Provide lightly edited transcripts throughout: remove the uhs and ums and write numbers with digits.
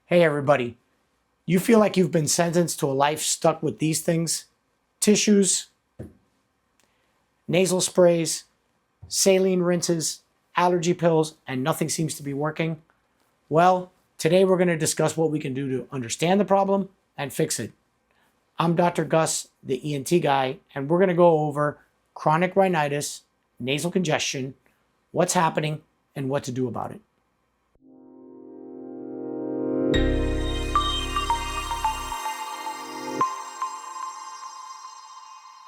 Hey everybody, you feel like you've been sentenced to a life stuck with these things? Tissues, nasal sprays, saline rinses, allergy pills, and nothing seems to be working? Well, today we're going to discuss what we can do to understand the problem and fix it. I'm Dr. Gus, the ENT guy, and we're going to go over chronic rhinitis, nasal congestion, what's happening, and what to do about it.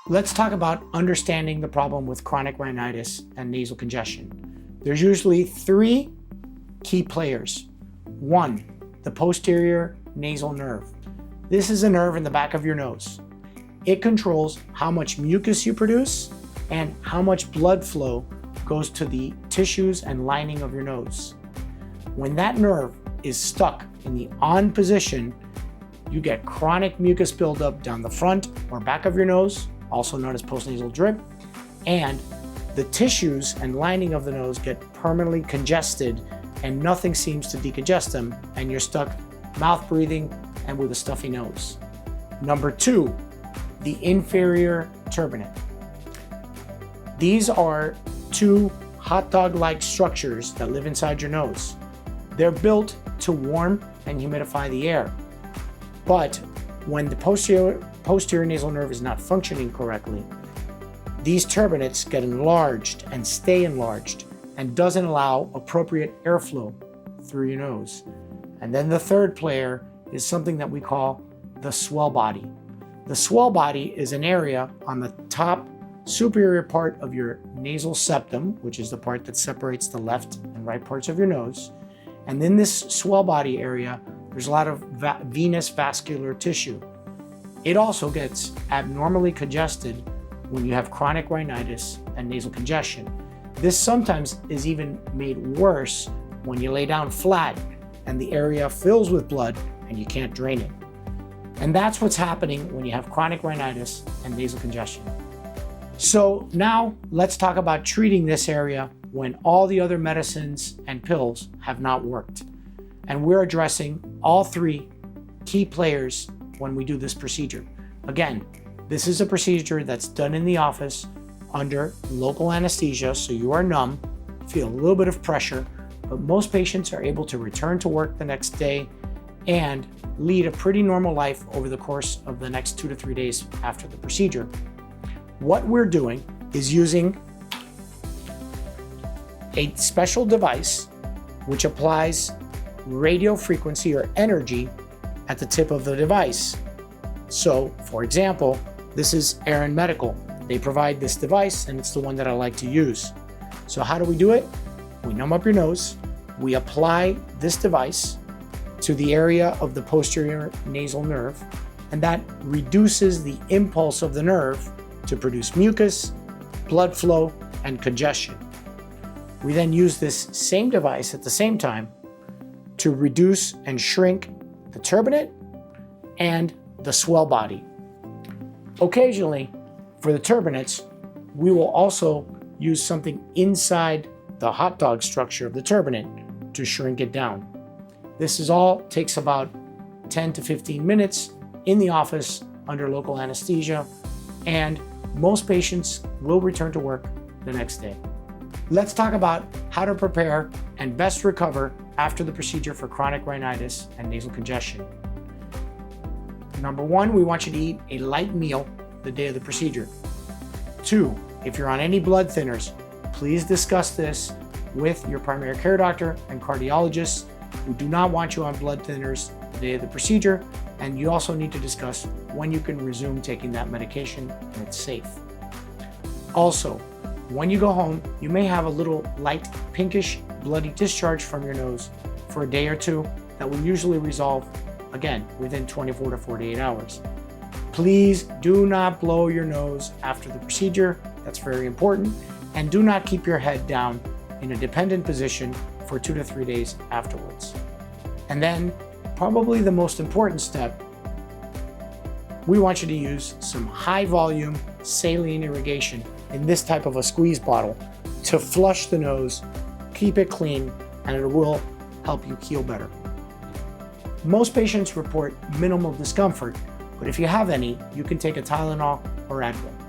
Let's talk about understanding the problem with chronic rhinitis and nasal congestion. There's usually three key players. One, the posterior nasal nerve. This is a nerve in the back of your nose. It controls how much mucus you produce and how much blood flow goes to the tissues and lining of your nose. When that nerve is stuck in the on position, you get chronic mucus buildup down the front or back of your nose, also known as post-nasal drip, and the tissues and lining of the nose get permanently congested and nothing seems to decongest them, and you're stuck mouth breathing and with a stuffy nose. Number two, the inferior turbinate. These are two hot dog-like structures that live inside your nose. They're built to warm and humidify the air, but when the posterior nasal nerve is not functioning correctly, these turbinates get enlarged and stay enlarged and doesn't allow appropriate airflow through your nose. And then the third player is something that we call the swell body. The swell body is an area on the top superior part of your nasal septum, which is the part that separates the left and right parts of your nose. And in this swell body area, there's a lot of venous vascular tissue. It also gets abnormally congested when you have chronic rhinitis and nasal congestion. This sometimes is even made worse when you lay down flat and the area fills with blood and you can't drain it. And that's what's happening when you have chronic rhinitis and nasal congestion. So now let's talk about treating this area when all the other medicines and pills have not worked. And we're addressing all three key players when we do this procedure. Again, this is a procedure that's done in the office under local anesthesia, so you are numb, feel a little bit of pressure, but most patients are able to return to work the next day and lead a pretty normal life over the course of the next 2 to 3 days after the procedure. What we're doing is using a special device which applies radio frequency or energy at the tip of the device. So, for example, this is Aaron Medical. They provide this device and it's the one that I like to use. So how do we do it? We numb up your nose, we apply this device to the area of the posterior nasal nerve, and that reduces the impulse of the nerve to produce mucus, blood flow, and congestion. We then use this same device at the same time to reduce and shrink the turbinate and the swell body. Occasionally, for the turbinates, we will also use something inside the hot dog structure of the turbinate to shrink it down. This all takes about 10 to 15 minutes in the office under local anesthesia, and most patients will return to work the next day. Let's talk about how to prepare and best recover after the procedure for chronic rhinitis and nasal congestion. Number one, we want you to eat a light meal the day of the procedure. Two, if you're on any blood thinners, please discuss this with your primary care doctor and cardiologist. We do not want you on blood thinners the day of the procedure, and you also need to discuss when you can resume taking that medication and it's safe. Also, when you go home, you may have a little light pinkish bloody discharge from your nose for a day or two that will usually resolve, again, within 24 to 48 hours. Please do not blow your nose after the procedure. That's very important. And do not keep your head down in a dependent position for 2 to 3 days afterwards. And then, probably the most important step, we want you to use some high volume saline irrigation in this type of a squeeze bottle to flush the nose, keep it clean, and it will help you heal better. Most patients report minimal discomfort, but if you have any, you can take a Tylenol or Advil.